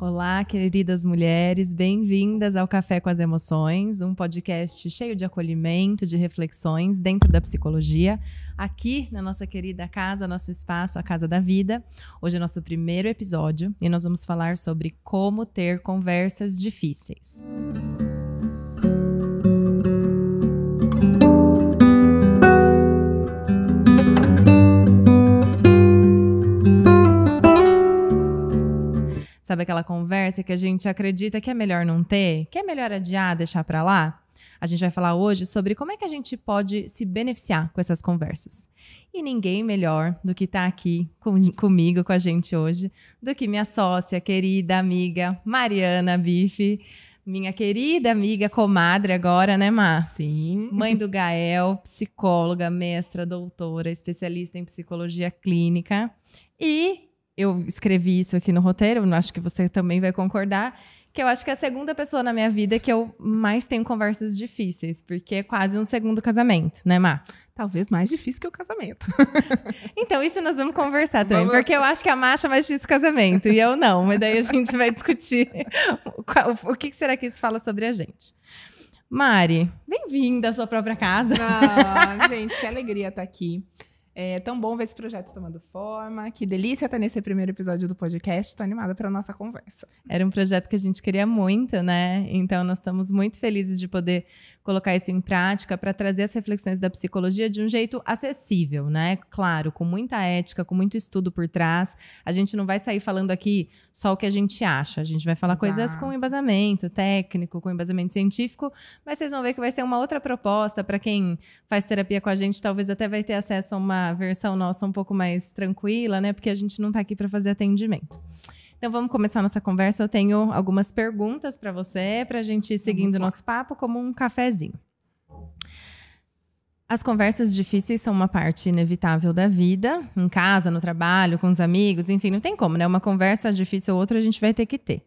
Olá, queridas mulheres, bem-vindas ao Café com as Emoções, um podcast cheio de acolhimento, de reflexões dentro da psicologia, aqui na nossa querida casa, nosso espaço, a Casa da Vida. Hoje é nosso primeiro episódio e nós vamos falar sobre como ter conversas difíceis. Sabe aquela conversa que a gente acredita que é melhor não ter? Que é melhor adiar, deixar pra lá? A gente vai falar hoje sobre como é que a gente pode se beneficiar com essas conversas. E ninguém melhor do que tá aqui comigo, com a gente hoje, do que minha sócia, querida amiga Mariana Bife. Minha querida amiga, comadre agora, né, Má? Sim. Mãe do Gael, psicóloga, mestra, doutora, especialista em psicologia clínica. E eu escrevi isso aqui no roteiro, acho que você também vai concordar, que eu acho que é a segunda pessoa na minha vida que eu mais tenho conversas difíceis, porque é quase um segundo casamento, né, Má? Talvez mais difícil que o casamento. Então, isso nós vamos conversar também, porque eu acho que a Má acha mais difícil o casamento, e eu não, mas daí a gente vai discutir o que será que isso fala sobre a gente. Mari, bem-vinda à sua própria casa. Ah, gente, que alegria estar aqui. É tão bom ver esse projeto tomando forma. Que delícia estar nesse primeiro episódio do podcast. Estou animada para a nossa conversa. Era um projeto que a gente queria muito, né? Então, nós estamos muito felizes de poder colocar isso em prática para trazer as reflexões da psicologia de um jeito acessível, né? Claro, com muita ética, com muito estudo por trás. A gente não vai sair falando aqui só o que a gente acha. A gente vai falar coisas com embasamento técnico, com embasamento científico, mas vocês vão ver que vai ser uma outra proposta para quem faz terapia com a gente, talvez até vai ter acesso a uma versão nossa um pouco mais tranquila, né? Porque a gente não está aqui para fazer atendimento. Então, vamos começar nossa conversa. Eu tenho algumas perguntas para você, para a gente ir seguindo o nosso papo como um cafezinho. As conversas difíceis são uma parte inevitável da vida, em casa, no trabalho, com os amigos, enfim, não tem como, né? Uma conversa difícil ou outra a gente vai ter que ter.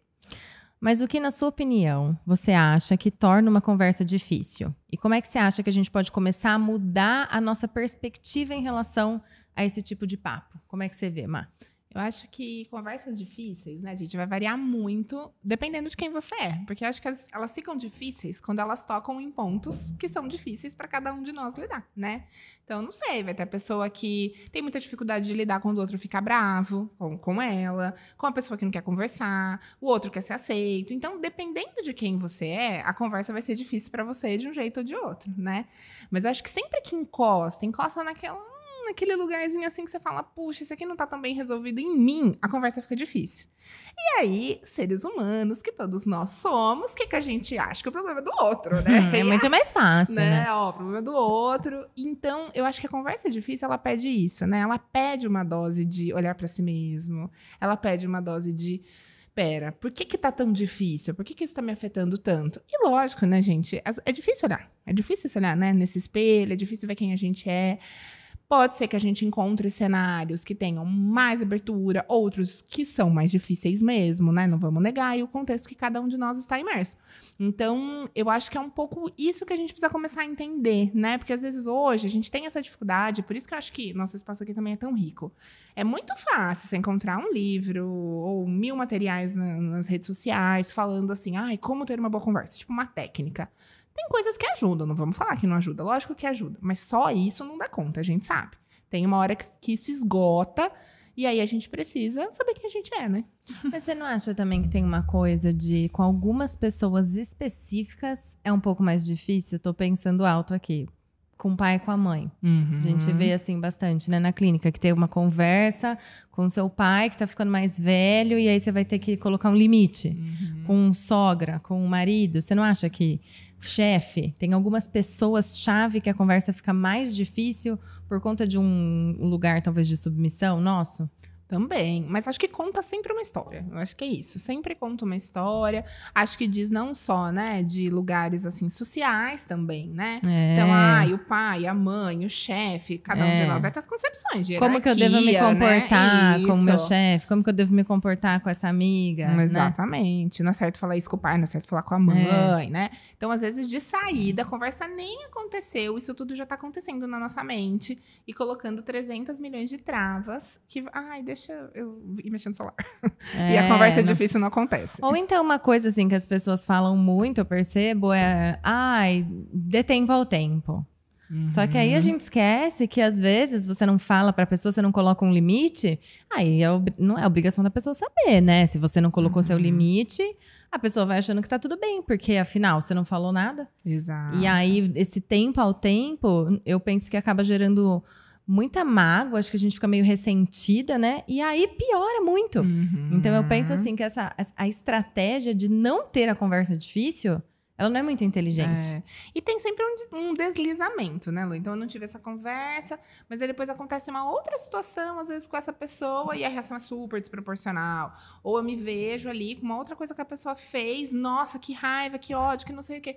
Mas o que, na sua opinião, você acha que torna uma conversa difícil? E como é que você acha que a gente pode começar a mudar a nossa perspectiva em relação a esse tipo de papo? Como é que você vê, Má? Eu acho que conversas difíceis, né, gente, vai variar muito dependendo de quem você é. Porque eu acho que elas ficam difíceis quando elas tocam em pontos que são difíceis para cada um de nós lidar, né? Então, não sei, vai ter a pessoa que tem muita dificuldade de lidar quando o outro fica bravo com ela, com a pessoa que não quer conversar, o outro quer ser aceito. Então, dependendo de quem você é, a conversa vai ser difícil para você de um jeito ou de outro, né? Mas eu acho que sempre que encosta naquele lugarzinho assim que você fala, puxa, isso aqui não tá tão bem resolvido em mim, a conversa fica difícil. E aí, seres humanos, que todos nós somos, o que a gente acha? Que o problema é do outro, né? É muito mais fácil, né? Ó, o problema é do outro. Então, eu acho que a conversa difícil, ela pede isso, né? Ela pede uma dose de olhar pra si mesmo, ela pede uma dose de pera, por que tá tão difícil? Por que isso tá me afetando tanto? E lógico, né, gente? É difícil olhar. É difícil se olhar, né? Nesse espelho, é difícil ver quem a gente é. Pode ser que a gente encontre cenários que tenham mais abertura, outros que são mais difíceis mesmo, né? Não vamos negar, e o contexto que cada um de nós está imerso. Então, eu acho que é um pouco isso que a gente precisa começar a entender, né? Porque às vezes hoje a gente tem essa dificuldade, por isso que eu acho que nosso espaço aqui também é tão rico. É muito fácil você encontrar um livro ou 1000 materiais nas redes sociais falando assim, como ter uma boa conversa, tipo uma técnica. Tem coisas que ajudam, não vamos falar que não ajuda. Lógico que ajuda, mas só isso não dá conta, a gente sabe. Tem uma hora que isso esgota e aí a gente precisa saber quem a gente é, né? Mas você não acha também que tem uma coisa de, com algumas pessoas específicas, é um pouco mais difícil? Tô pensando alto aqui. Com o pai e com a mãe. Uhum. A gente vê assim bastante, né, na clínica, que tem uma conversa com o seu pai, que tá ficando mais velho, e aí você vai ter que colocar um limite. Com sogra, com o marido. Você não acha que chefe, tem algumas pessoas-chave que a conversa fica mais difícil por conta de um lugar, talvez, de submissão nosso? Também, mas acho que conta sempre uma história. Eu acho que é isso, sempre conta uma história. Acho que diz não só, né, de lugares assim sociais também, né? Então, o pai, a mãe, o chefe, cada um de nós vai ter as concepções de hierarquia, como que eu devo me comportar, né? com o meu chefe? Como que eu devo me comportar com essa amiga? Exatamente. Né? Não é certo falar isso com o pai, não é certo falar com a mãe, né? Então, às vezes, de saída, a conversa nem aconteceu, isso tudo já tá acontecendo na nossa mente e colocando 300 milhões de travas que, deixa deixa eu ir mexendo no celular. E a conversa difícil não acontece. Ou então uma coisa assim que as pessoas falam muito, eu percebo, é... Ai, dê tempo ao tempo. Só que aí a gente esquece que às vezes você não fala pra pessoa, você não coloca um limite, aí não é obrigação da pessoa saber, né? Se você não colocou seu limite, a pessoa vai achando que tá tudo bem, porque afinal você não falou nada. Exato. E aí esse tempo ao tempo, eu penso que acaba gerando muita mágoa, acho que a gente fica meio ressentida, né? E aí piora muito. Então eu penso assim que a estratégia de não ter a conversa difícil, ela não é muito inteligente. E tem sempre um deslizamento, né, Lu? Então, eu não tive essa conversa, mas aí depois acontece uma outra situação, às vezes, com essa pessoa, e a reação é super desproporcional. Ou eu me vejo ali com uma outra coisa que a pessoa fez. Nossa, que raiva, que ódio, que não sei o quê.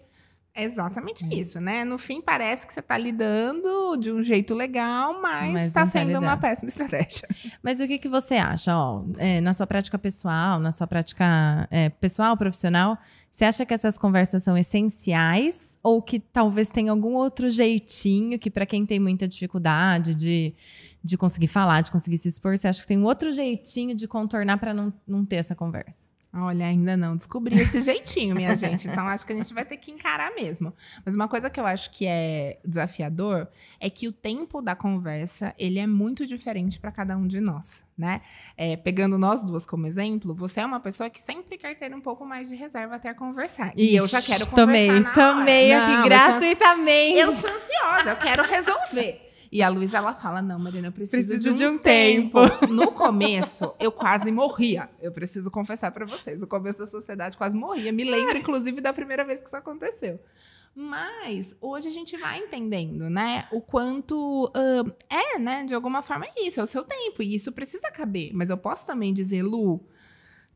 É exatamente isso, né? No fim, parece que você está lidando de um jeito legal, mas está sendo uma péssima estratégia. Mas o que você acha? Ó, na sua prática pessoal, na sua prática pessoal, profissional, você acha que essas conversas são essenciais ou que talvez tenha algum outro jeitinho que para quem tem muita dificuldade de conseguir falar, de conseguir se expor, você acha que tem um outro jeitinho de contornar para não ter essa conversa? Olha, ainda não descobri esse jeitinho, minha gente. Então, acho que a gente vai ter que encarar mesmo. Mas uma coisa que eu acho que é desafiador é que o tempo da conversa, ele é muito diferente para cada um de nós, né? Pegando nós duas como exemplo, você é uma pessoa que sempre quer ter um pouco mais de reserva até conversar. E eu já quero conversar Tomei aqui gratuitamente. Eu sou ansiosa, eu quero resolver. E a Luísa, ela fala, não, Mariana, eu preciso de um tempo. No começo, eu quase morria. Eu preciso confessar pra vocês. No começo da sociedade, quase morria. Me lembro, inclusive, da primeira vez que isso aconteceu. Mas hoje a gente vai entendendo, né? O quanto né? De alguma forma é isso, é o seu tempo. E isso precisa caber. Mas eu posso também dizer, Lu...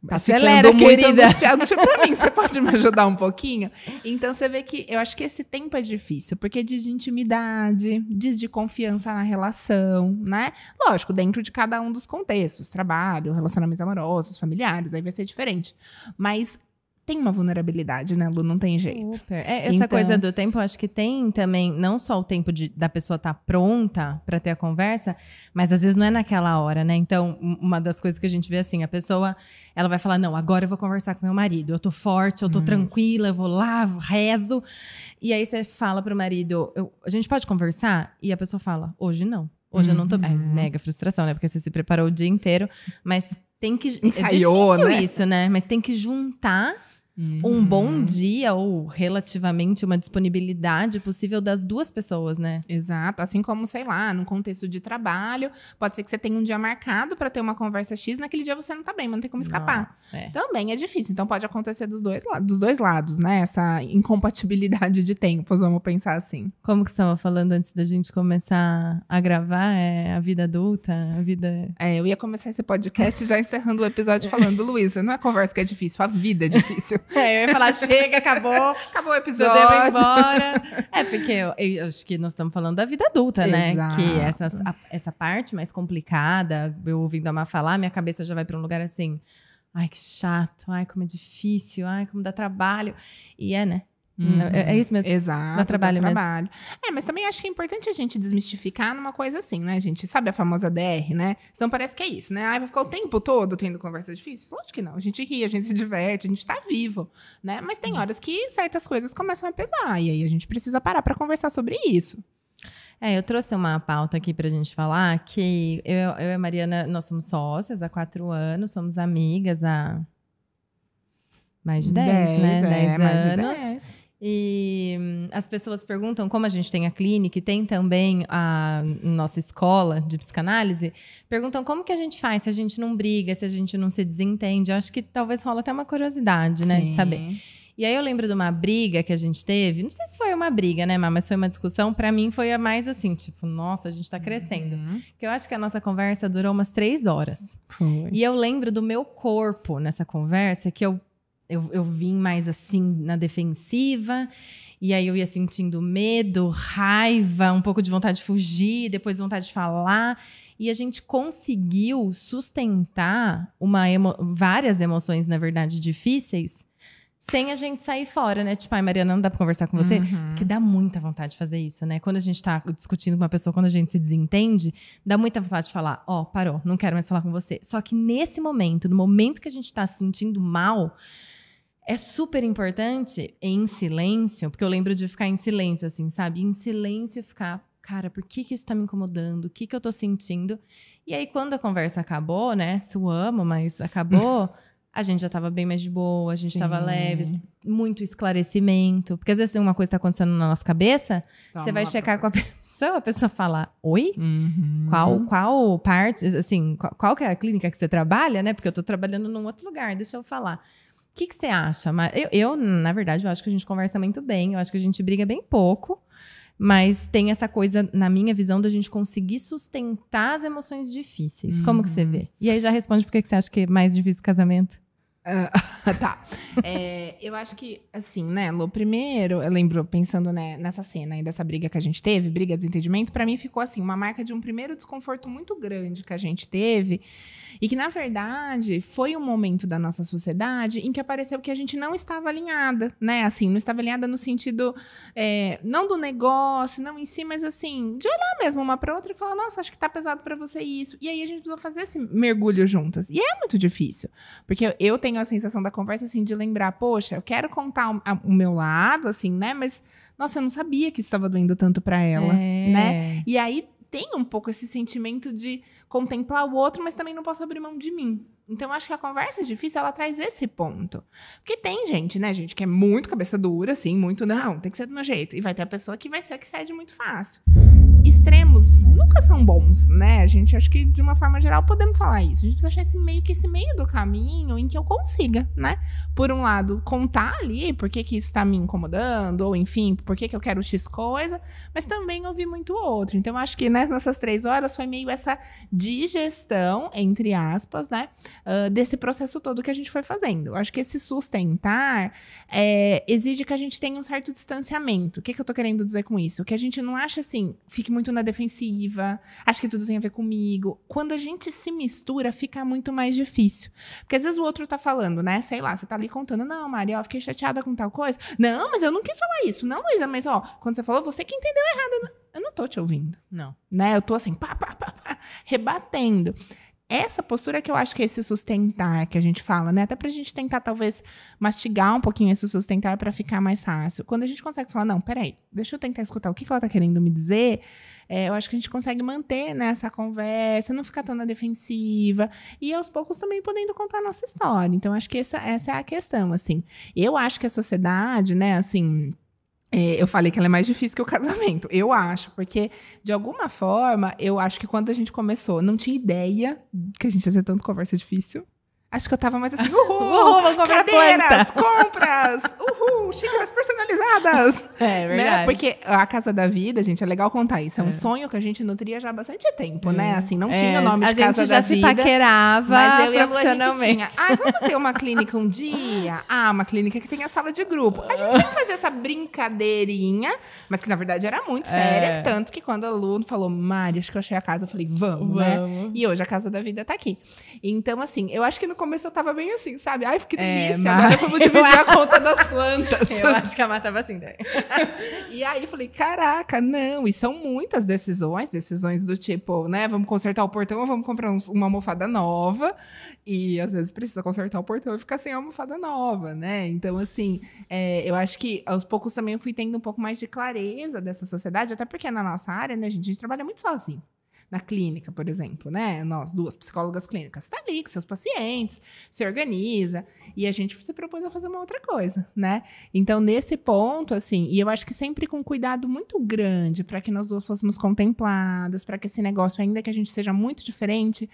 Tá acelera, muito querida. Angustiado pra mim. Você pode me ajudar um pouquinho? Então, você vê que eu acho que esse tempo é difícil, porque diz de intimidade, diz de confiança na relação, né? Lógico, dentro de cada um dos contextos, trabalho, relacionamentos amorosos, familiares, aí vai ser diferente. Mas tem uma vulnerabilidade, né, Lu? Não tem jeito. Super. Essa coisa do tempo, eu acho que tem também, não só o tempo da pessoa estar pronta para ter a conversa, mas às vezes não é naquela hora, né? Então, uma das coisas que a gente vê assim, a pessoa, ela vai falar, não, agora eu vou conversar com meu marido, eu tô forte, eu tô tranquila, eu vou lá, rezo. E aí você fala pro marido, a gente pode conversar? E a pessoa fala, hoje não. Hoje eu não tô... mega frustração, né? Porque você se preparou o dia inteiro, mas tem que... Ensaiou, é difícil né? isso, né? Mas tem que juntar um bom dia ou relativamente uma disponibilidade possível das duas pessoas, né? Exato. Assim como, sei lá, num contexto de trabalho, pode ser que você tenha um dia marcado para ter uma conversa X, naquele dia você não tá bem, mas não tem como escapar. Nossa, Também é difícil. Então pode acontecer dos dois lados, né? Essa incompatibilidade de tempos, vamos pensar assim. Como que você estava falando antes da gente começar a gravar? A vida adulta, a vida... Eu ia começar esse podcast já encerrando o episódio falando, Luísa, não é conversa que é difícil, a vida é difícil. Eu ia falar, chega, acabou. Acabou o episódio. Podemos ir embora. Porque eu acho que nós estamos falando da vida adulta, né? Exato. Que essa parte mais complicada, eu ouvindo a Má falar, minha cabeça já vai para um lugar assim, ai, que chato, ai, como é difícil, ai, como dá trabalho. E né? É isso mesmo. Exato, dá trabalho mesmo. Mas também acho que é importante a gente desmistificar numa coisa assim, né, gente? Sabe a famosa DR, né? Senão parece que é isso, né? Vai ficar o tempo todo tendo conversas difíceis? Lógico que não. A gente ri, a gente se diverte, a gente tá vivo, né? Mas tem horas que certas coisas começam a pesar. E aí a gente precisa parar pra conversar sobre isso. Eu trouxe uma pauta aqui pra gente falar que eu e a Mariana, nós somos sócias há 4 anos, somos amigas há mais de 10, né? 10 mais anos. De 10. E as pessoas perguntam, como a gente tem a clínica e tem também a nossa escola de psicanálise, perguntam como que a gente faz se a gente não briga, se a gente não se desentende. Eu acho que talvez rola até uma curiosidade, né, de saber. E aí eu lembro de uma briga que a gente teve, não sei se foi uma briga, né, mas foi uma discussão, pra mim foi a mais assim, tipo, nossa, a gente tá crescendo. Porque eu acho que a nossa conversa durou umas 3 horas. Foi. E eu lembro do meu corpo nessa conversa, que eu vim mais assim na defensiva, e aí eu ia sentindo medo, raiva, um pouco de vontade de fugir, depois vontade de falar. E a gente conseguiu sustentar várias emoções, na verdade, difíceis, sem a gente sair fora, né? Tipo, ai, Mariana, não dá pra conversar com você? Porque dá muita vontade de fazer isso, né? Quando a gente tá discutindo com uma pessoa, quando a gente se desentende, dá muita vontade de falar, ó, parou, não quero mais falar com você. Só que nesse momento, no momento que a gente tá se sentindo mal, é super importante, em silêncio, porque eu lembro de ficar em silêncio, assim, sabe? Em silêncio ficar, cara, por que isso tá me incomodando? O que eu tô sentindo? E aí, quando a conversa acabou, né? Suamos, mas acabou... A gente já tava bem mais de boa, a gente tava leve, muito esclarecimento. Porque às vezes uma coisa tá acontecendo na nossa cabeça, você vai checar com a pessoa fala, oi? Qual parte, assim, qual que é a clínica que você trabalha, né? Porque eu tô trabalhando num outro lugar, deixa eu falar. O que você acha? Eu, na verdade, eu acho que a gente conversa muito bem, eu acho que a gente briga bem pouco. Mas tem essa coisa, na minha visão, da gente conseguir sustentar as emoções difíceis. Como que você vê? E aí já responde por que você acha que é mais difícil o casamento. Tá. Eu acho que, assim, né, Lu, primeiro, eu lembro, pensando, né, nessa cena aí dessa briga que a gente teve, briga, desentendimento, pra mim ficou, assim, uma marca de um primeiro desconforto muito grande que a gente teve e que, na verdade, foi um momento da nossa sociedade em que apareceu que a gente não estava alinhada, né, assim, não estava alinhada no sentido, não do negócio, não em si, mas, assim, de olhar mesmo uma pra outra e falar, nossa, acho que tá pesado pra você isso. E aí a gente precisou fazer esse mergulho juntas. E é muito difícil, porque eu tenho a sensação da conversa, assim, de lembrar, poxa, eu quero contar o meu lado, assim, né? Mas, nossa, eu não sabia que isso estava doendo tanto pra ela, né? E aí tem um pouco esse sentimento de contemplar o outro, mas também não posso abrir mão de mim. Então, eu acho que a conversa difícil, ela traz esse ponto. Porque tem gente, né, gente, que é muito cabeça dura, assim, muito, não, tem que ser do meu jeito. E vai ter a pessoa que vai ser a que cede muito fácil. Extremos nunca são bons, né? A gente, acho que, de uma forma geral, podemos falar isso. A gente precisa achar esse meio do caminho em que eu consiga, né? Por um lado, contar ali por que isso tá me incomodando, ou enfim, por que eu quero X coisa, mas também ouvir muito o outro. Então, acho que, né, nessas 3 horas foi meio essa digestão, entre aspas, né? Desse processo todo que a gente foi fazendo. Eu acho que esse sustentar exige que a gente tenha um certo distanciamento. O que eu tô querendo dizer com isso? Que a gente não acha assim, fique muito na defensiva, acho que tudo tem a ver comigo. Quando a gente se mistura, fica muito mais difícil. Porque às vezes o outro tá falando, né? Sei lá, você tá ali contando, não, Maria, eu fiquei chateada com tal coisa. Não, mas eu não quis falar isso. Não, Luísa, mas ó, quando você falou, você que entendeu errado. Eu não tô te ouvindo. Não. Né? Eu tô assim, rebatendo. Essa postura que eu acho que é esse sustentar que a gente fala, né? Até pra gente tentar, talvez, mastigar um pouquinho esse sustentar pra ficar mais fácil. Quando a gente consegue falar, não, peraí, deixa eu tentar escutar o que ela tá querendo me dizer, eu acho que a gente consegue manter, né, essa conversa, não ficar tão na defensiva e, aos poucos, também podendo contar a nossa história. Então, acho que essa é a questão, assim. Eu acho que a sociedade, né, assim... eu falei que ela é mais difícil que o casamento. Eu acho, porque, de alguma forma, eu acho que quando a gente começou, não tinha ideia que a gente ia ter tanta conversa difícil. Acho que eu tava mais assim, uhul, vamos comprar cadeiras, compras, uhul, xícaras personalizadas. É verdade. Né? Porque a Casa da Vida, gente, é legal contar isso. É um sonho que a gente nutria já há bastante tempo, né? Assim, não tinha o nome de Casa da Vida. A gente já se paquerava mas eu e a Lu, profissionalmente. a gente tinha, vamos ter uma clínica um dia? Uma clínica que tenha sala de grupo. A gente sempre fazia essa brincadeirinha, mas que na verdade era muito séria. Tanto que quando a Lu falou, Mari, acho que eu achei a casa, eu falei, vamos, né? E hoje a Casa da Vida tá aqui. Então, assim, eu acho que no começo eu tava bem assim, sabe? Ai, que delícia, agora vamos dividir a conta das plantas. Eu acho que a Má tava assim, né? E aí eu falei, caraca, não. E são muitas decisões do tipo, né? Vamos consertar o portão ou vamos comprar uma almofada nova. E às vezes precisa consertar o portão e ficar sem a almofada nova, né? Então, assim, eu acho que aos poucos também eu fui tendo um pouco mais de clareza dessa sociedade, até porque na nossa área, né, a gente trabalha muito sozinho. Na clínica, por exemplo, né? Nós, 2 psicólogas clínicas, tá ali com seus pacientes, se organiza, e a gente se propôs a fazer uma outra coisa, né? Então, nesse ponto, assim, e eu acho que sempre com cuidado muito grande para que nós 2 fôssemos contempladas, para que esse negócio, ainda que a gente seja muito diferente,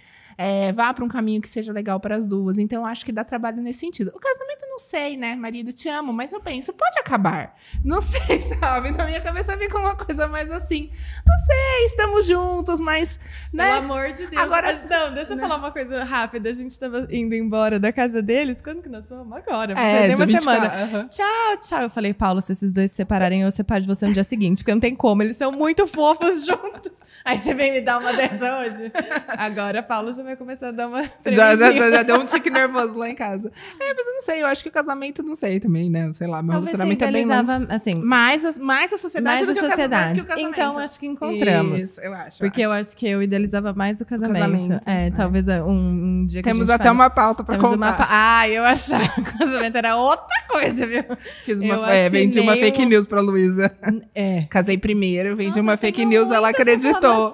vá para um caminho que seja legal para as 2. Então, eu acho que dá trabalho nesse sentido. O casamento, não sei, né? Marido, te amo, mas eu penso, pode acabar. Não sei, sabe? Na minha cabeça fica uma coisa mais assim, não sei, estamos juntos, mas né? Pelo amor de Deus. Agora, mas não, deixa eu falar uma coisa rápida. A gente tava indo embora da casa deles. Quando que nós fomos? Agora. Tem uma semana. Tchau, tchau. Eu falei, Paulo, se esses 2 se separarem, eu separo de você no dia seguinte. Porque não tem como. Eles são muito fofos juntos. Aí você vem me dar uma dessa hoje. Agora, Paulo já vai começar a dar uma já deu um tique nervoso lá em casa. Mas eu não sei. Eu acho que o casamento, não sei também, né? Sei lá, meu Talvez relacionamento é bem longo. assim, Mais a sociedade mais do a que sociedade. o casamento. Então, acho que encontramos. Isso, eu acho. Porque eu acho que eu idealizava mais o casamento. Talvez um dia que Temos a gente até uma pauta pra temos contar. eu achava que o casamento era outra coisa, viu? Vendi uma fake news pra Luísa. Casei primeiro, vendi Nossa, uma fake news, ela acreditou.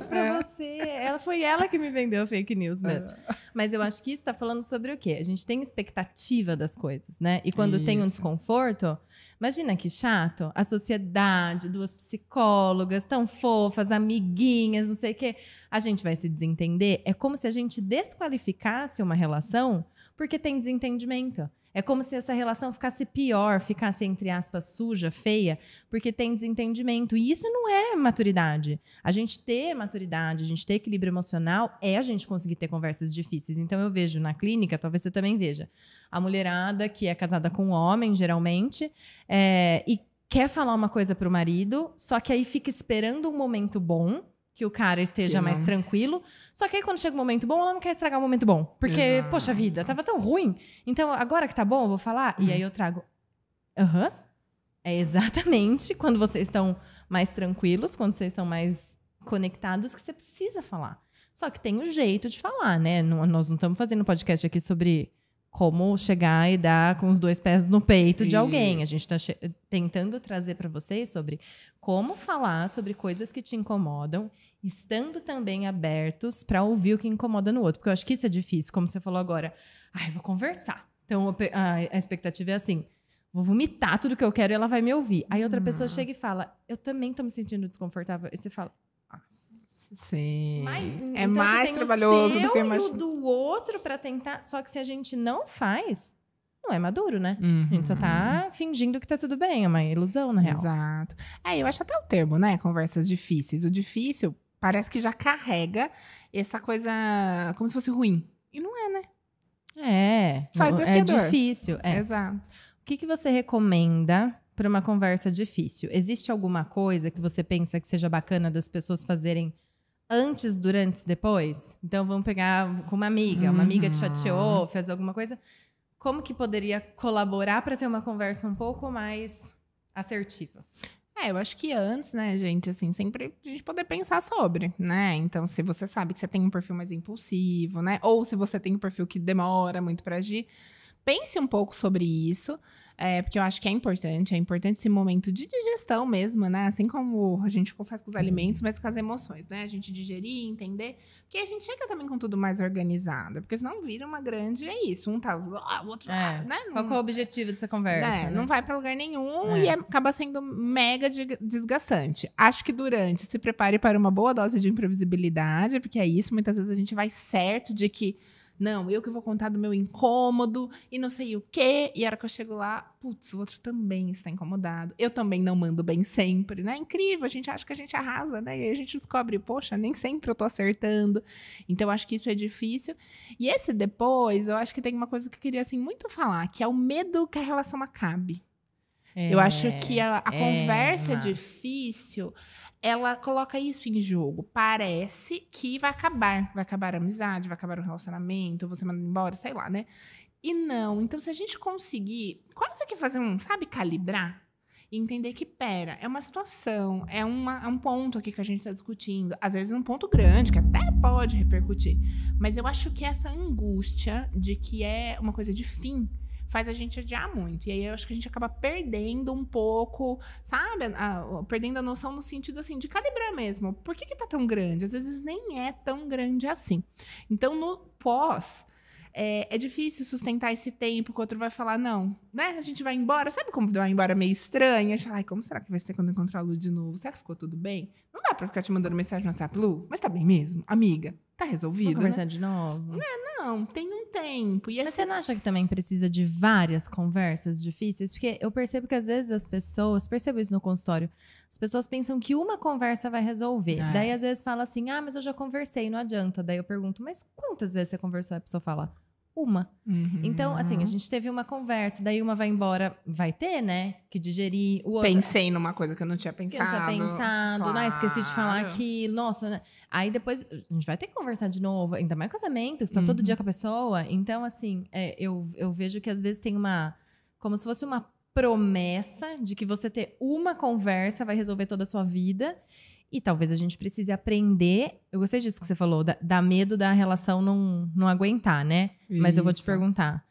Pra você. Foi ela que me vendeu fake news mesmo. Mas eu acho que isso tá falando sobre o quê? A gente tem expectativa das coisas, né? E quando tem um desconforto, imagina que chato. A sociedade, duas psicólogas tão fofas, amiguinhas, não sei o quê. A gente vai se desentender. É como se a gente desqualificasse uma relação porque tem desentendimento. É como se essa relação ficasse pior, ficasse, entre aspas, suja, feia, porque tem desentendimento. E isso não é maturidade. A gente ter maturidade, a gente ter equilíbrio emocional, é a gente conseguir ter conversas difíceis. Então, eu vejo na clínica, talvez você também veja, a mulherada que é casada com um homem, geralmente, e quer falar uma coisa pro marido, só que aí fica esperando um momento bom, que o cara esteja mais tranquilo. Só que aí, quando chega um momento bom, ela não quer estragar o momento bom. Porque, poxa vida, tava tão ruim. Então, agora que tá bom, eu vou falar. E aí eu trago... É exatamente quando vocês estão mais tranquilos, quando vocês estão mais conectados, que você precisa falar. Só que tem um jeito de falar, né? Nós não estamos fazendo um podcast aqui sobre como chegar e dar com os 2 pés no peito de alguém. A gente está tentando trazer para vocês sobre como falar sobre coisas que te incomodam, estando também abertos para ouvir o que incomoda no outro. Porque eu acho que isso é difícil, como você falou agora. Eu vou conversar. Então, a expectativa é assim, vou vomitar tudo que eu quero e ela vai me ouvir. Aí outra pessoa chega e fala, eu também tô me sentindo desconfortável. E você fala, sim. É então mais trabalhoso do que eu imagino. E o do outro pra tentar. Só que se a gente não faz, não é maduro, né? A gente só tá fingindo que tá tudo bem. É uma ilusão, na real. Exato. Eu acho até o termo, né? Conversas difíceis. O difícil parece que já carrega essa coisa como se fosse ruim. E não é, né? Só É difícil. Exato. O que você recomenda para uma conversa difícil? Existe alguma coisa que você pensa que seja bacana das pessoas fazerem antes, durante, depois? Então, vamos pegar com uma amiga te chateou, fez alguma coisa. Como que poderia colaborar para ter uma conversa um pouco mais assertiva? Eu acho que antes, né, gente, assim, sempre a gente poder pensar sobre, né? Então, se você sabe que você tem um perfil mais impulsivo, né? Ou se você tem um perfil que demora muito para agir, pense um pouco sobre isso, porque eu acho que é importante esse momento de digestão mesmo, né? Assim como a gente faz com os alimentos, mas com as emoções, né? A gente digerir, entender, porque a gente chega também com tudo mais organizado, porque senão vira uma grande, um tá, o outro, né? Qual que é o objetivo dessa conversa? Né? Não vai pra lugar nenhum e acaba sendo mega desgastante. Acho que se prepare para uma boa dose de imprevisibilidade, porque é isso, muitas vezes a gente vai certo de que não, eu que vou contar do meu incômodo e não sei o quê. E a hora que eu chego lá, putz, o outro também está incomodado. Eu também não mando bem sempre, né? Incrível, a gente acha que a gente arrasa, né? E aí a gente descobre, poxa, nem sempre eu tô acertando. Então, eu acho que isso é difícil. E esse depois, eu acho que tem uma coisa que eu queria, assim, muito falar, que é o medo que a relação acabe. Eu acho que a conversa difícil, ela coloca isso em jogo. Parece que vai acabar a amizade, vai acabar o relacionamento, você manda embora, sei lá, né? E não. Então, se a gente conseguir quase que fazer calibrar e entender que, é uma situação, é um ponto aqui que a gente está discutindo. Às vezes um ponto grande, que até pode repercutir. Mas eu acho que essa angústia de que é uma coisa de fim faz a gente adiar muito. E aí eu acho que a gente acaba perdendo um pouco, sabe? Perdendo a noção no sentido, assim, de calibrar mesmo. Por que tá tão grande? Às vezes nem é tão grande assim. Então, no pós, é difícil sustentar esse tempo que o outro vai falar, não, né? A gente vai embora. Sabe como vai embora meio estranha? A gente fala, como será que vai ser quando encontrar a Lu de novo? Será que ficou tudo bem? Não dá pra ficar te mandando mensagem no WhatsApp, Lu, mas tá bem mesmo? Amiga, tá resolvido? Vamos conversar de novo? Não, tem um tempo. E mas você não acha que também precisa de várias conversas difíceis? Porque eu percebo que às vezes as pessoas, percebo isso no consultório, as pessoas pensam que uma conversa vai resolver. Daí às vezes fala assim, mas eu já conversei, não adianta. Daí eu pergunto, mas quantas vezes você conversou? A pessoa fala, uma. Uhum. Então, assim, a gente teve uma conversa, daí uma vai embora, vai ter, né? Que digerir. O outro, Pensei numa coisa que eu não tinha que eu pensado. não tinha pensado, Claro. esqueci de falar aquilo, nossa, né? Aí depois a gente vai ter que conversar de novo, ainda mais casamento, você tá todo dia com a pessoa. Então, assim, eu vejo que às vezes tem como se fosse uma promessa de que você ter uma conversa vai resolver toda a sua vida. E talvez a gente precise aprender. Eu gostei disso que você falou, dá medo da relação não aguentar, né? Mas eu vou te Isso. perguntar.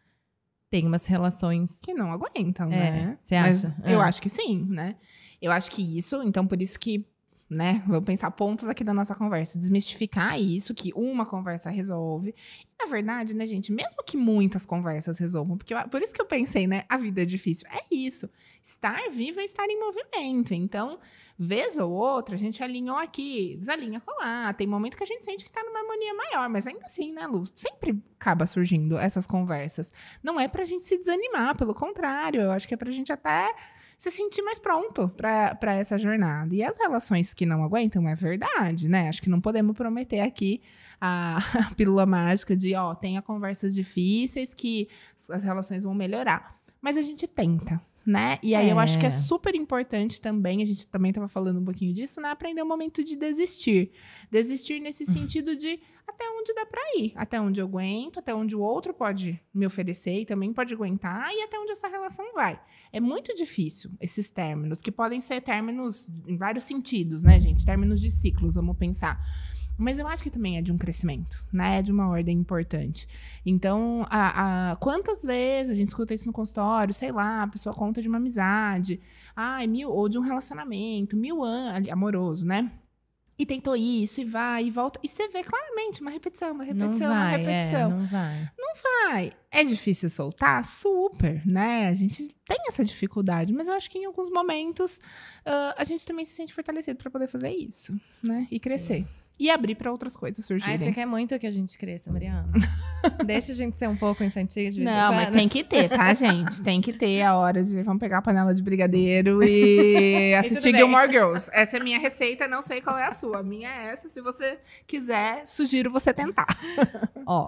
Tem umas relações Que não aguentam, né? Você acha? Mas eu acho que sim, né? Eu acho que isso, então por isso que, né? Vamos pensar pontos aqui da nossa conversa. Desmistificar isso, que uma conversa resolve. E, na verdade, né, gente? Mesmo que muitas conversas resolvam, porque por isso que eu pensei, né? A vida é difícil. É isso. Estar vivo é estar em movimento. Então, vez ou outra, a gente alinhou aqui, desalinha colar. Tem momento que a gente sente que tá numa harmonia maior, mas ainda assim, né, Lu? Sempre acaba surgindo essas conversas. Não é pra gente se desanimar, pelo contrário. Eu acho que é pra gente até se sentir mais pronto para essa jornada. E as relações que não aguentam, é verdade, né? Acho que não podemos prometer aqui a pílula mágica de, tenha conversas difíceis que as relações vão melhorar. Mas a gente tenta, né? E aí eu acho que é super importante também, a gente também estava falando um pouquinho disso, né? Aprender o momento de desistir. Desistir nesse sentido de até onde dá pra ir, até onde eu aguento, até onde o outro pode me oferecer e também pode aguentar e até onde essa relação vai. É muito difícil esses términos, que podem ser términos em vários sentidos, né, gente? Términos de ciclos, vamos pensar. Mas eu acho que também é de um crescimento, né? É de uma ordem importante. Então, quantas vezes a gente escuta isso no consultório, sei lá, a pessoa conta de uma amizade, ou de um relacionamento, 1000 anos, amoroso, né? E tentou isso, e vai, e volta. E você vê claramente uma repetição, uma repetição, não vai, uma repetição. Não vai. Não vai. É difícil soltar? Super, né? A gente tem essa dificuldade, mas eu acho que em alguns momentos a gente também se sente fortalecido para poder fazer isso, né? E crescer. Sim. E abrir para outras coisas surgirem. Você quer muito que a gente cresça, Mariana. Deixa a gente ser um pouco infantil de vez em Não, quando. mas tem que ter, tá, gente? Tem que ter a hora de... Vamos pegar a panela de brigadeiro e assistir Gilmore Girls. Essa é a minha receita, não sei qual é a sua. A minha é essa. Se você quiser, sugiro você tentar.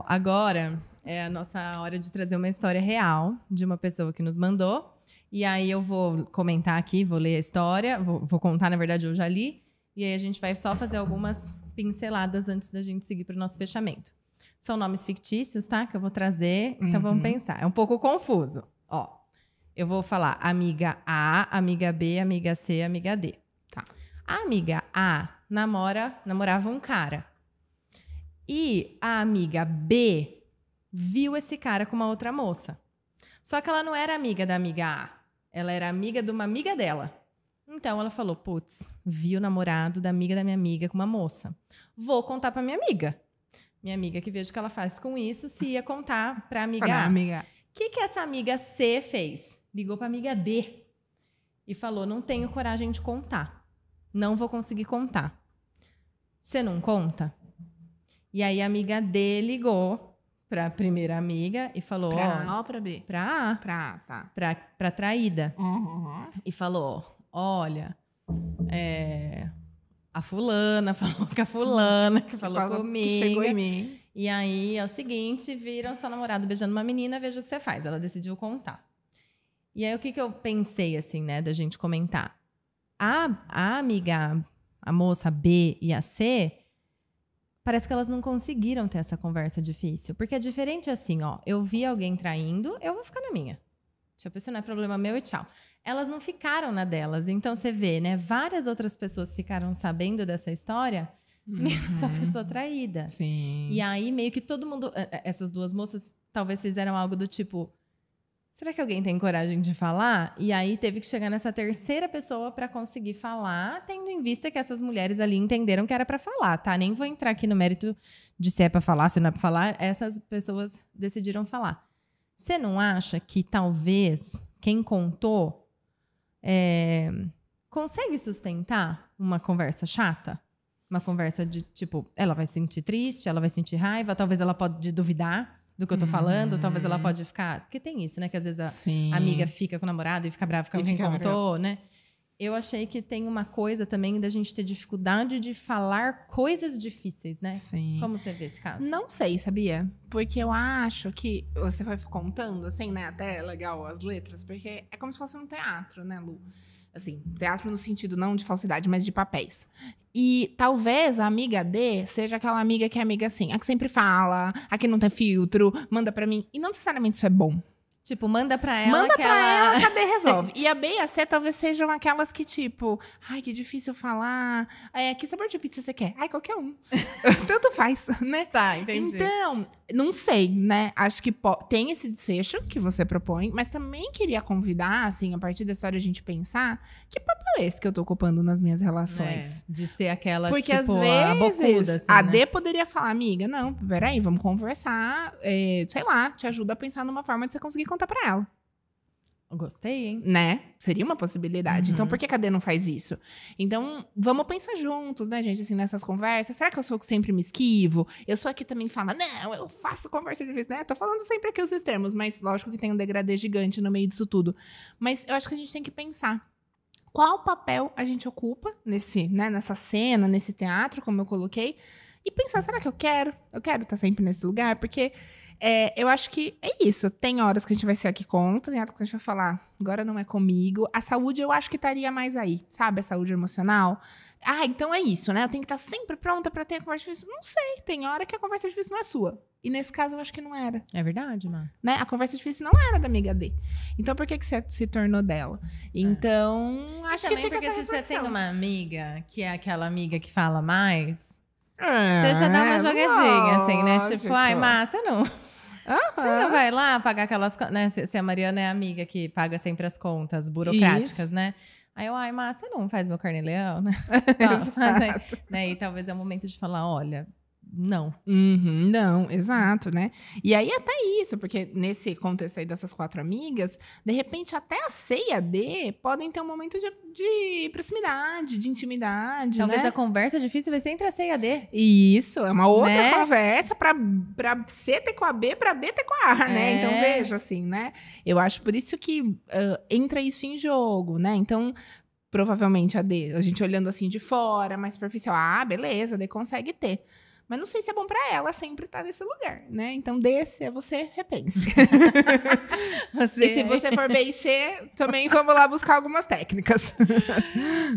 Agora é a nossa hora de trazer uma história real de uma pessoa que nos mandou. E aí eu vou comentar aqui, vou ler a história. Vou contar, na verdade, eu já li. E aí a gente vai só fazer algumas pinceladas antes da gente seguir para o nosso fechamento. São nomes fictícios, tá? Que eu vou trazer. Então vamos pensar. É um pouco confuso. Eu vou falar amiga A, amiga B, amiga C, amiga D. Tá. A amiga A namorava um cara. E a amiga B viu esse cara com uma outra moça. Só que ela não era amiga da amiga A. Ela era amiga de uma amiga dela. Então, ela falou, putz, vi o namorado da minha amiga com uma moça. Vou contar pra minha amiga. Minha amiga, que vejo o que ela faz com isso, se ia contar pra amiga A. O que essa amiga C fez? Ligou pra amiga D e falou, não tenho coragem de contar. Não vou conseguir contar. Você não conta? E aí, a amiga D ligou pra primeira amiga e falou... Pra A ou pra B? Pra A. Pra A, tá. Pra traída. Uhum. E falou... Olha, a fulana falou com a fulana que falou comigo. Que chegou em mim. E aí, é o seguinte, viram seu namorado beijando uma menina, veja o que você faz. Ela decidiu contar. E aí, o que eu pensei, assim, né, da gente comentar? A amiga, a moça B e a C, parece que elas não conseguiram ter essa conversa difícil. Porque é diferente assim, eu vi alguém traindo, eu vou ficar na minha. Tipo, isso não é problema meu e tchau. Elas não ficaram na delas. Então, você vê, né? Várias outras pessoas ficaram sabendo dessa história, menos a pessoa traída. Sim. E aí, meio que todo mundo... Essas duas moças talvez fizeram algo do tipo... Será que alguém tem coragem de falar? E aí, teve que chegar nessa terceira pessoa para conseguir falar, tendo em vista que essas mulheres ali entenderam que era para falar, tá? Nem vou entrar aqui no mérito de se é para falar, se não é para falar. Essas pessoas decidiram falar. Você não acha que talvez quem contou consegue sustentar uma conversa chata? Uma conversa de, tipo, ela vai se sentir triste, ela vai sentir raiva, talvez ela pode duvidar do que eu tô falando, talvez ela pode ficar... Porque tem isso, né? Que às vezes a amiga fica com o namorado e fica brava porque alguém contou, né? Eu achei que tem uma coisa também da gente ter dificuldade de falar coisas difíceis, né? Sim. Como você vê esse caso? Não sei, sabia? Porque eu acho que você vai contando, assim, né? Até é legal as letras, porque é como se fosse um teatro, né, Lu? Assim, teatro no sentido não de falsidade, mas de papéis. E talvez a amiga D seja aquela amiga que é amiga assim, a que sempre fala, a que não tem filtro, manda pra mim. E não necessariamente isso é bom. Tipo, manda pra ela Manda que pra ela... ela que a D resolve. E a B e a C talvez sejam aquelas que, tipo, ai, que difícil falar. Que sabor de pizza você quer? Ai, qualquer um. Tanto faz, né? Tá, entendi. Então, não sei, né? Acho que tem esse desfecho que você propõe, mas também queria convidar, assim, a partir da história a gente pensar que papel é esse que eu tô ocupando nas minhas relações. De ser aquela, Porque tipo, às a vezes bocuda, assim, a né? D poderia falar, amiga, não, peraí, vamos conversar, sei lá, te ajuda a pensar numa forma de você conseguir contar pra ela. Gostei, hein? Né? Seria uma possibilidade. Uhum. Então, por que a D não faz isso? Então, vamos pensar juntos, né, gente, assim, nessas conversas. Será que eu sou que sempre me esquivo? Eu sou a que também fala, não, eu faço conversa difícil, né? Tô falando sempre aqui os termos, mas lógico que tem um degradê gigante no meio disso tudo. Mas eu acho que a gente tem que pensar. Qual papel a gente ocupa nessa cena, nesse teatro, como eu coloquei, e pensar, será que eu quero? Eu quero estar sempre nesse lugar? Porque eu acho que é isso. Tem horas que a gente vai ser aqui contra, tem horas que a gente vai falar, agora não é comigo. A saúde eu acho que estaria mais aí, sabe? A saúde emocional. Então é isso, né? Eu tenho que estar sempre pronta para ter a conversa difícil. Não sei, tem hora que a conversa difícil não é sua. E nesse caso eu acho que não era. É verdade, mano. Né? A conversa difícil não era da amiga D. Então por que você se tornou dela? Então, acho que fica porque essa se você tem reflexão. uma amiga que é aquela amiga que fala mais, você já dá uma jogadinha, assim, né? Tipo, ai, Márcia, não. Você não vai lá pagar aquelas contas, né? Se a Mariana é a amiga que paga sempre as contas burocráticas, né? Aí eu, ai, Márcia, não faz meu carnê-leão, né? Né? E talvez é o momento de falar, olha, não. Não, exato, né? E aí até isso, porque nesse contexto aí dessas 4 amigas, de repente até a C e a D podem ter um momento de proximidade, de intimidade, Talvez né? a conversa difícil vai ser entre a C e a D. Isso, é uma outra Né? conversa pra C ter com a B, pra B ter com a A, né? Então veja, assim, né? Eu acho por isso que entra isso em jogo, né? Então, provavelmente a D, a gente olhando assim de fora, mais superficial, beleza, a D consegue ter. Mas não sei se é bom pra ela sempre estar nesse lugar, né? Então, desse, você repense. E se você for B e C, também vamos lá buscar algumas técnicas.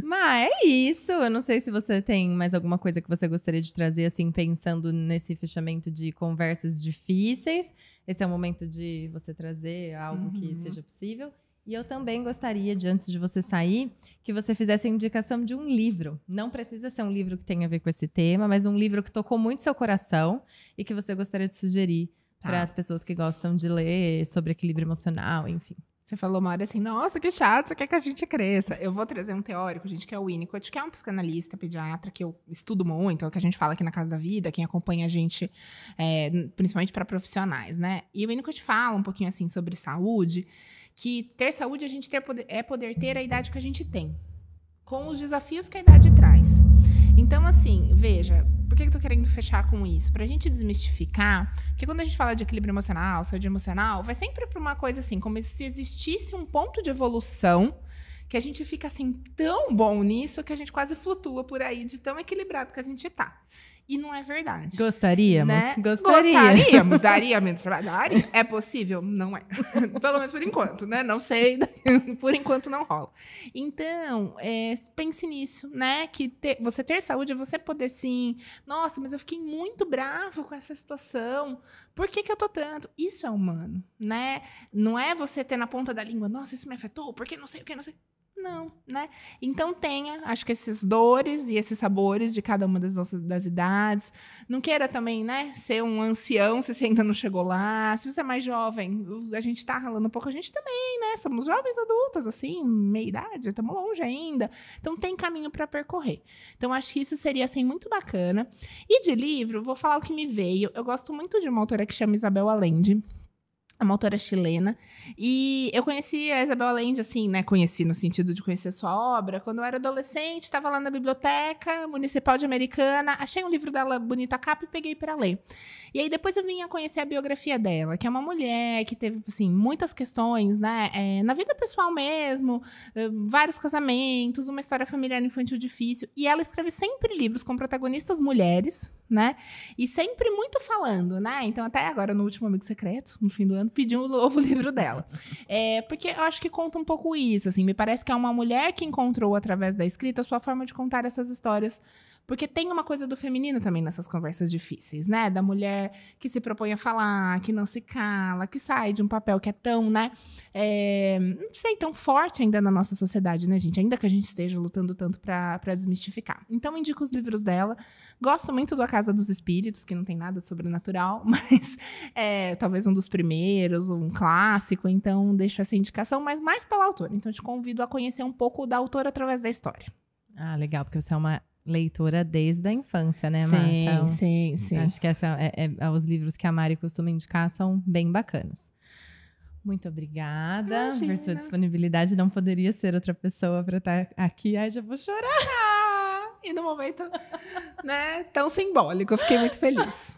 Mas é isso. Eu não sei se você tem mais alguma coisa que você gostaria de trazer, assim, pensando nesse fechamento de conversas difíceis. Esse é o momento de você trazer algo que seja possível. E eu também gostaria, antes de você sair, que você fizesse a indicação de um livro. Não precisa ser um livro que tenha a ver com esse tema, mas um livro que tocou muito seu coração e que você gostaria de sugerir para as pessoas que gostam de ler sobre equilíbrio emocional, enfim. Você falou uma hora assim, nossa, que chato, você quer que a gente cresça. Eu vou trazer um teórico, gente, que é o Winnicott, que é um psicanalista, pediatra, que eu estudo muito, é o que a gente fala aqui na Casa da Vida, quem acompanha a gente, principalmente para profissionais, né? E o Winnicott fala um pouquinho assim sobre saúde, que ter saúde a gente poder ter a idade que a gente tem, com os desafios que a idade traz. Então, assim, veja, por que eu tô querendo fechar com isso? Pra gente desmistificar, porque quando a gente fala de equilíbrio emocional, saúde emocional, vai sempre pra uma coisa assim, como se existisse um ponto de evolução que a gente fica assim tão bom nisso que a gente quase flutua por aí de tão equilibrado que a gente tá. E não é verdade. Gostaríamos? Né? Gostaríamos. Daria menos trabalho? Daria? É possível? Não é. Pelo menos por enquanto, né? Não sei. Por enquanto não rola. Então, pense nisso, né? Que você ter saúde é você poder sim. Nossa, mas eu fiquei muito bravo com essa situação. Por que eu tô tanto? Isso é humano, né? Não é você ter na ponta da língua, nossa, isso me afetou, porque não sei o que, não sei. Não, né? Então tenha, acho que esses dores e esses sabores de cada uma das idades. Não queira também, né, ser um ancião se você ainda não chegou lá. Se você é mais jovem, a gente tá ralando um pouco, a gente também, né? Somos jovens adultas, assim, meia idade, estamos longe ainda. Então tem caminho para percorrer. Então acho que isso seria, assim, muito bacana. E de livro, vou falar o que me veio. Eu gosto muito de uma autora que chama Isabel Allende. É uma autora chilena. E eu conheci a Isabel Allende, assim, né? Conheci no sentido de conhecer sua obra. Quando eu era adolescente, estava lá na Biblioteca Municipal de Americana. Achei um livro dela bonito a capa e peguei para ler. E aí depois eu vim a conhecer a biografia dela, que é uma mulher que teve, assim, muitas questões, né? Na vida pessoal mesmo, vários casamentos, uma história familiar infantil difícil. E ela escreve sempre livros com protagonistas mulheres, né? E sempre muito falando, né? Então, até agora, no último Amigo Secreto, no fim do ano, pedi um novo livro dela. Porque eu acho que conta um pouco isso, assim. Me parece que é uma mulher que encontrou, através da escrita, a sua forma de contar essas histórias. Porque tem uma coisa do feminino também nessas conversas difíceis, né? Da mulher que se propõe a falar, que não se cala, que sai de um papel que é tão, né? Não sei, tão forte ainda na nossa sociedade, né, gente? Ainda que a gente esteja lutando tanto pra desmistificar. Então, indico os livros dela. Gosto muito do A Casa dos Espíritos, que não tem nada de sobrenatural, mas talvez um dos primeiros, um clássico. Então, deixo essa indicação, mas mais pela autora. Então, te convido a conhecer um pouco da autora através da história. Ah, legal, porque você é uma leitora desde a infância, né, Mar? Então, sim. Acho que os livros que a Mari costuma indicar são bem bacanas. Muito obrigada por sua disponibilidade. Não poderia ser outra pessoa para estar aqui. Ai, já vou chorar. E no momento, né, tão simbólico, eu fiquei muito feliz.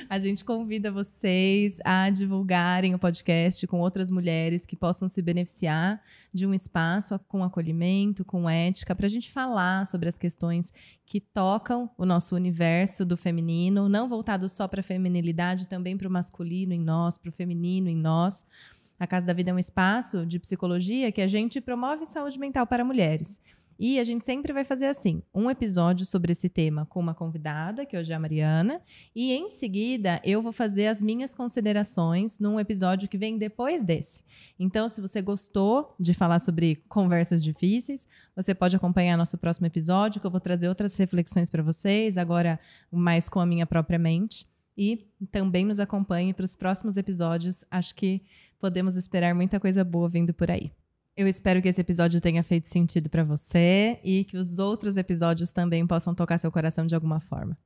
A gente convida vocês a divulgarem o podcast com outras mulheres que possam se beneficiar de um espaço com acolhimento, com ética, para a gente falar sobre as questões que tocam o nosso universo do feminino, não voltado só para a feminilidade, também para o masculino em nós, para o feminino em nós. A Casa da Vida é um espaço de psicologia que a gente promove saúde mental para mulheres. E a gente sempre vai fazer assim, um episódio sobre esse tema com uma convidada, que hoje é a Mariana, e em seguida eu vou fazer as minhas considerações num episódio que vem depois desse. Então, se você gostou de falar sobre conversas difíceis, você pode acompanhar nosso próximo episódio, que eu vou trazer outras reflexões para vocês, agora mais com a minha própria mente. E também nos acompanhe para os próximos episódios, acho que podemos esperar muita coisa boa vindo por aí. Eu espero que esse episódio tenha feito sentido para você e que os outros episódios também possam tocar seu coração de alguma forma.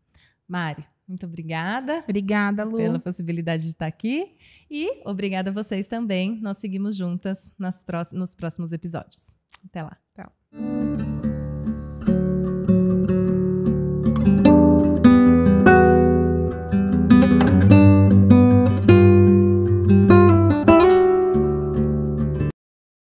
Mari, muito obrigada. Obrigada, Lu. Pela possibilidade de estar aqui. E obrigada a vocês também. Nós seguimos juntas nos próximos episódios. Até lá.